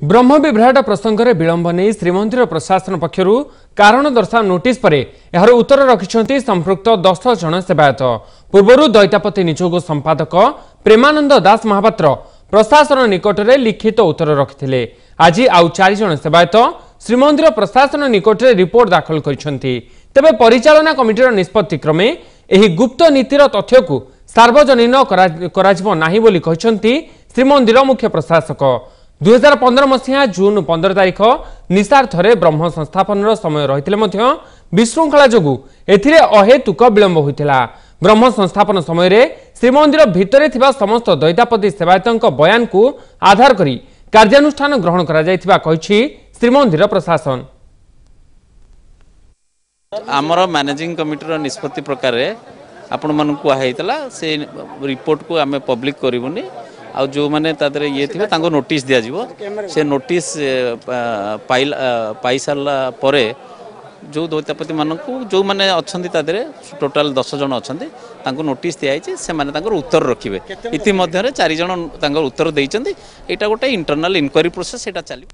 ब्रह्म विभ्राट प्रसंग में विलंब नहीं श्रीमंदिर प्रशासन पक्षर कारण दर्शा नोटिस पर यार उत्तर रखिंट संपृक्त 10 जन सेवायत। पूर्व दैतापति निजोग संपादक प्रेमानंद दास महापात्र प्रशासन निकट में लिखित उत्तर रखिते। आज आउ 4 जन सेवायत श्रीमंदिर प्रशासन निकट में रिपोर्ट दाखल करछंती। तेबे परिचालना कमिटीर निष्पत्ति क्रमे एही गुप्त नीतिर तथ्य को सार्वजनीन कराजिबो नाही बोली कहिसंती श्रीमंदिर मुख्य प्रशासक। 2015 मसीहा जून 15 तारिख निशार्थे ब्रह्म संस्थापन समय रही विशृंखला जोगु एथिरे अहेतुक विलंब होइतिला। ब्रह्म संस्थापन समय रे श्रीमंदिर भितरे थिबा समस्त दैतापति सेवायतंक बयान को आधार करी कार्यानुष्ठान ग्रहण करा जायथिबा कहिछि श्रीमंदिर प्रशासन। आमर मैनेजिंग कमिटीर निष्पत्ति प्रकार आपण मन कहुला से रिपोर्ट को आम पब्लिक करूनी आ जो मैंने ये थे नोटिस दि जाव से नोटिस पाई सारा पर जो दैतापति मान जो मैंने अच्छा टोटाल 10 जन अच्छा नोटिस दिखाई से उत्तर रखिए। इतिमध्य 4 जन उत्तर देते। यहाँ गोटे इंटरनल इनक्वारी प्रोसेस चली।